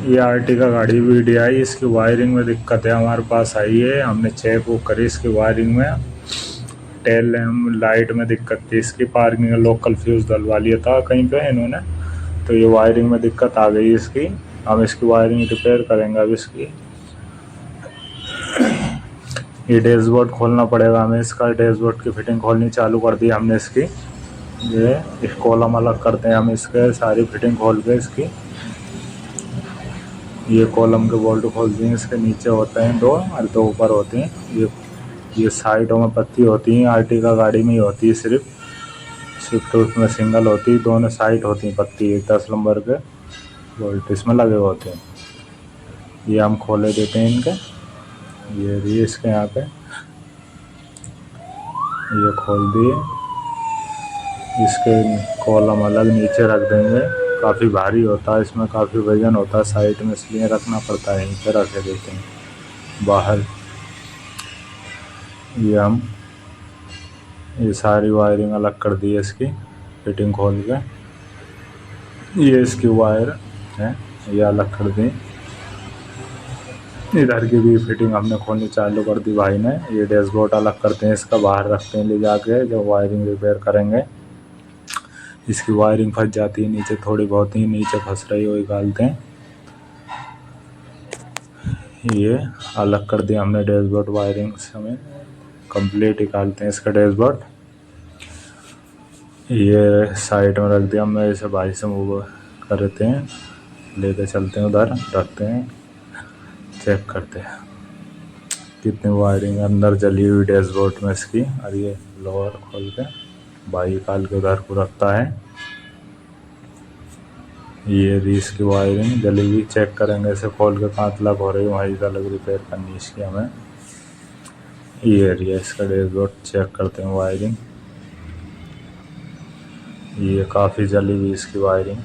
ये आर्टिका गाड़ी VDI, इसकी वायरिंग में दिक्कत है, हमारे पास आई है, हमने चेक वो करी इसकी वायरिंग में। टेल लैम्प लाइट में दिक्कत थी इसकी, पार्किंग में लोकल फ्यूज़ डलवा लिया था कहीं पे इन्होंने, तो ये वायरिंग में दिक्कत आ गई इसकी। हम इसकी वायरिंग रिपेयर करेंगे अब इसकी। ये डैशबोर्ड खोलना पड़ेगा हमें, इसका डैशबोर्ड की फिटिंग खोलनी चालू कर दी हमने इसकी। ये इस कॉलम अलग करते हैं हम इसके, सारी फिटिंग खोल के इसकी। ये कॉलम के बोल्ट खोल दिए, इसके नीचे होते हैं दो और दो ऊपर होते हैं। ये साइडों में पत्ती होती हैं, आर्टिका गाड़ी में ही होती है, सिर्फ स्विफ्ट उसमें सिंगल होती है, दोनों साइड होती हैं पत्ती, 10 नंबर के बोल्ट इसमें लगे होते हैं। ये हम खोले देते हैं इनके, ये भी इसके यहाँ पे ये खोल दिए। इसके कॉलम अलग नीचे रख देंगे, काफ़ी भारी होता है इसमें, काफ़ी वजन होता है साइड में, इसलिए रखना पड़ता है, यहीं पे रखे देते हैं बाहर। ये सारी वायरिंग अलग कर दी है इसकी, फिटिंग खोल के। ये इसकी वायर है, ये अलग कर दी। इधर की भी फिटिंग हमने खोलनी चालू कर दी भाई ने। ये डैशबोर्ड अलग करते हैं इसका, बाहर रखते हैं ले जाके, जब वायरिंग रिपेयर करेंगे। इसकी वायरिंग फंस जाती है नीचे, थोड़ी बहुत ही नीचे फंस रही हो, निकालते हैं। ये अलग कर दिया हमने डैशबोर्ड, वायरिंग समय कंप्लीट निकालते हैं इसका डैशबोर्ड। ये साइड में रख दिया हमने, इसे भाई से मूव करते हैं, लेके चलते हैं उधर, रखते हैं, चेक करते हैं कितनी वायरिंग अंदर जली हुई डैशबोर्ड में इसकी। और ये लोअर खोल के भाई निकाल के उधर को रखता है। ये भी इसकी वायरिंग जली हुई, चेक करेंगे इसे खोल के कहाँ तक हो रही है, वहीं अलग रिपेयर करनी इसकी हमें। ये एरिया इसका डैशबोर्ड चेक करते हैं वायरिंग, ये काफ़ी जली हुई इसकी वायरिंग।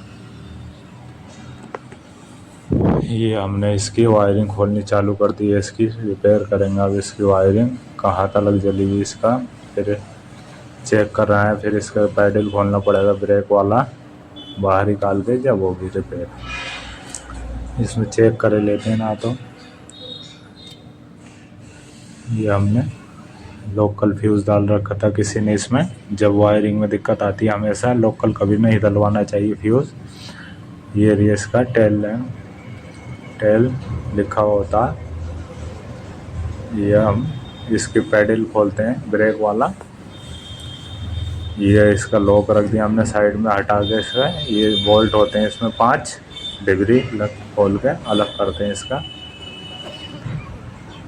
ये हमने इसकी वायरिंग खोलनी चालू कर दी है, इसकी रिपेयर करेंगे अब इसकी वायरिंग, कहाँ तक जली हुई इसका। फिर चेक कर रहा है, फिर इसका पैडल खोलना पड़ेगा ब्रेक वाला, बाहर निकाल के, जब होगी रिपेयर। इसमें चेक कर लेते हैं ना। तो ये हमने लोकल फ्यूज़ डाल रखा था किसी ने इसमें, जब वायरिंग में दिक्कत आती है हमेशा लोकल कभी नहीं डलवाना चाहिए फ्यूज़। ये रही इसका टेल लैम्प, टेल लिखा होता। ये हम इसकी पैडल खोलते हैं ब्रेक वाला। ये इसका लॉक रख दिया हमने साइड में हटा के इसका। ये बोल्ट होते हैं इसमें 5 डिग्री लग खोल के अलग करते हैं इसका।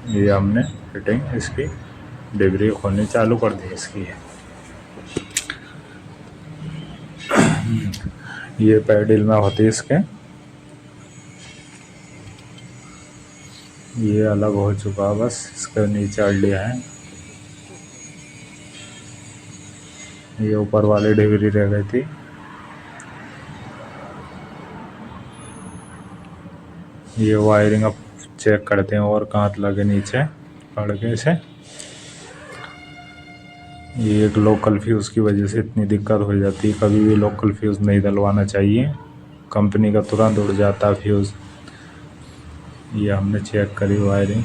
ये हमने फिटिंग इसकी डिग्री खोलनी चालू कर दी इसकी। ये पैडल में होती है इसके, ये अलग हो चुका है, बस इसके नीचे अड़ लिया है। ये ऊपर वाली डिग्री रह गई थी। ये वायरिंग अब चेक करते हैं और कहाँ लगे नीचे पड़ के इसे। ये एक लोकल फ्यूज़ की वजह से इतनी दिक्कत हो जाती है, कभी भी लोकल फ्यूज़ नहीं डलवाना चाहिए, कंपनी का तुरंत उड़ जाता है फ्यूज़। ये हमने चेक करी वायरिंग,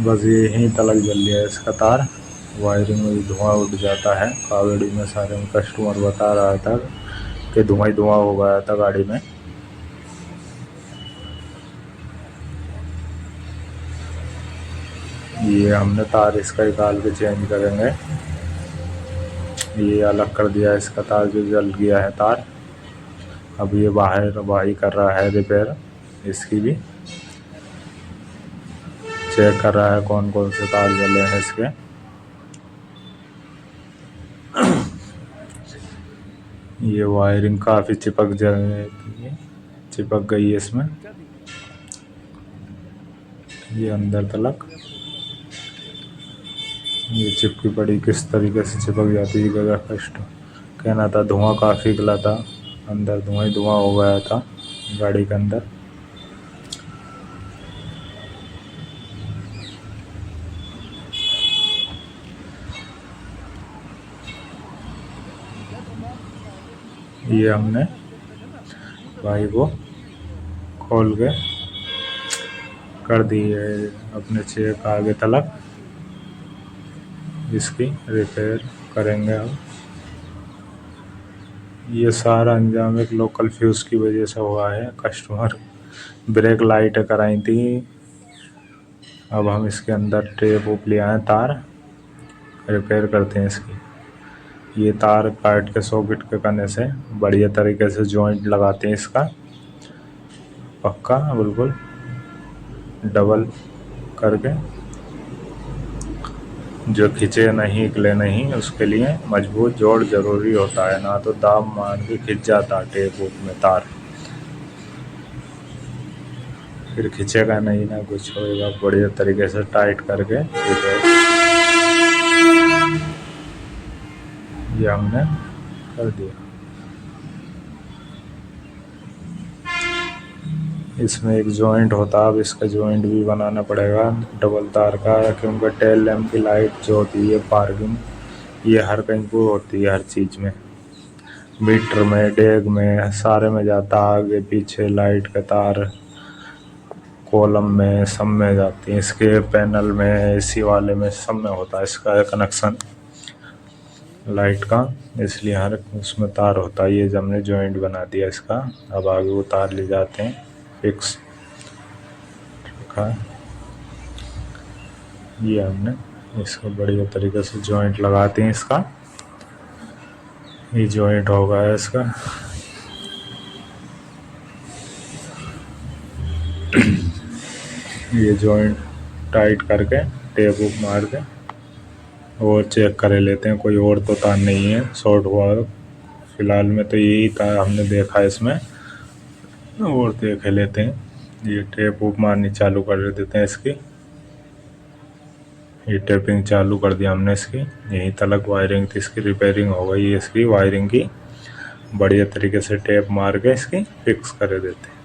बस यहीं तलक जल गया इसका तार, वायरिंग में धुआं उड़ जाता है। गाड़ी में सारे कस्टमर बता रहा था कि धुआं ही धुआं हो गया था गाड़ी में। ये हमने तार इसका निकाल के चेंज करेंगे। ये अलग कर दिया इसका तार, जो जल गया है तार। अब ये बाहर भाई कर रहा है रिपेयर इसकी भी, चेक कर रहा है कौन कौन से तार जले हैं इसके। ये वायरिंग काफ़ी चिपक गई है इसमें, ये अंदर तलक ये चिपकी पड़ी, किस तरीके से चिपक जाती है जगह कष्ट। कहना था धुआं काफ़ी निकला था अंदर, धुआं ही धुआं हो गया था गाड़ी के अंदर। ये हमने भाई को खोल के कर दी है अपने चेक आगे तलक। इसकी रिपेयर करेंगे अब। ये सारा अंजाम एक लोकल फ्यूज़ की वजह से हुआ है। कस्टमर ब्रेक लाइट कराई थी। अब हम इसके अंदर टेप वूप ले आए, तार रिपेयर करते हैं इसकी। ये तार काट के सॉकेट के करने से बढ़िया तरीके से जॉइंट लगाते हैं इसका, पक्का बिल्कुल डबल करके, जो खिंचे नहीं निकले नहीं, उसके लिए मजबूत जोड़ ज़रूरी होता है, ना तो दाब मार के खिंच जाता टेप वूप में तार, फिर खिंचेगा नहीं ना कुछ होएगा। बढ़िया तरीके से टाइट करके ये हमने कर दिया। इसमें एक जॉइंट होता है, अब इसका जॉइंट भी बनाना पड़ेगा डबल तार का, क्योंकि टेल लैम्प की लाइट जो होती है पार्किंग, ये हर कहीं को होती है, हर चीज़ में, मीटर में, डेग में, सारे में जाता, आगे पीछे लाइट का तार कॉलम में सब में जाती है। इसके पैनल में, एसी वाले में, सब में होता है इसका कनेक्शन लाइट का, इसलिए हर उसमें तार होता है। ये जब हमने जॉइंट बना दिया इसका, अब आगे वो तार ले जाते हैं फिक्स रखा। ये हमने इसको बढ़िया तरीके से जॉइंट लगाते हैं इसका। ये जॉइंट होगा इसका। ये जॉइंट टाइट करके टेप वूप मार के और चेक कर लेते हैं, कोई और तो तार नहीं है शॉर्ट हुआ। फिलहाल में तो यही तार हमने देखा है इसमें, और देख लेते हैं। ये टेप वूप मारनी चालू कर देते हैं इसकी। ये टेपिंग चालू कर दिया हमने इसकी, यहीं तलक वायरिंग थी इसकी, रिपेयरिंग हो गई इसकी वायरिंग की। बढ़िया तरीके से टेप मार के इसकी फिक्स कर देते हैं।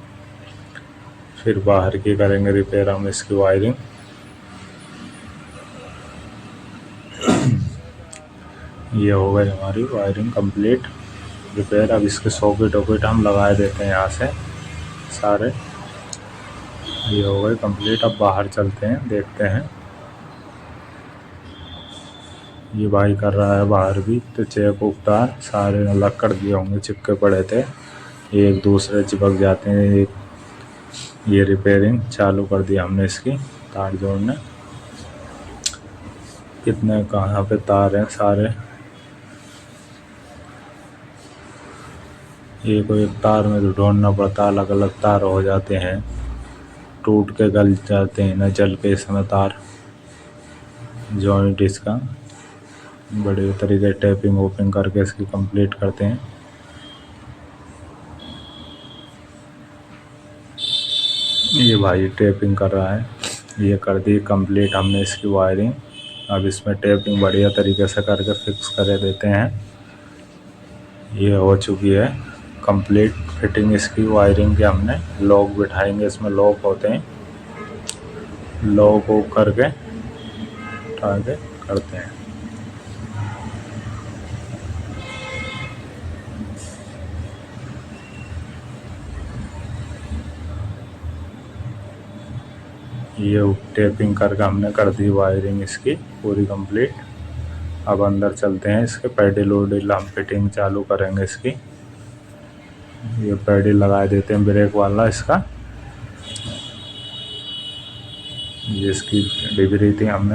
फिर बाहर की करेंगे रिपेयर हम इसकी वायरिंग। ये हो गई हमारी वायरिंग कंप्लीट रिपेयर। अब इसके सॉकेट वॉकेट हम लगा देते हैं यहाँ से सारे। ये हो गए कंप्लीट। अब बाहर चलते हैं, देखते हैं। ये भाई कर रहा है बाहर भी, तो चेक उतार सारे अलग कर दिए होंगे, चिपके पड़े थे, एक दूसरे चिपक जाते हैं। ये रिपेयरिंग चालू कर दिया हमने इसकी, तार जोड़ने। कितने कहाँ पे तार हैं सारे, एक एक तार में तो ढूंढना पड़ता, अलग अलग तार हो जाते हैं, टूट के गल जाते हैं ना जल के इसमें तार। जॉइंट इसका बड़े तरीके टेपिंग वोपिंग करके इसकी कंप्लीट करते हैं। ये भाई टेपिंग कर रहा है, ये कर दी कंप्लीट हमने इसकी वायरिंग। अब इसमें टेपिंग बढ़िया तरीके से करके फिक्स कर देते हैं। ये हो चुकी है कंप्लीट फिटिंग इसकी वायरिंग की। हमने लॉक बिठाएंगे, इसमें लॉक होते हैं, लॉक वो करके उठा के करते हैं। ये टेपिंग करके हमने कर दी वायरिंग इसकी पूरी कंप्लीट। अब अंदर चलते हैं, इसके पैडल वुडल हम फिटिंग चालू करेंगे इसकी। ये पैडल लगा देते हैं ब्रेक वाला इसका, जिसकी डिग्री थी हमने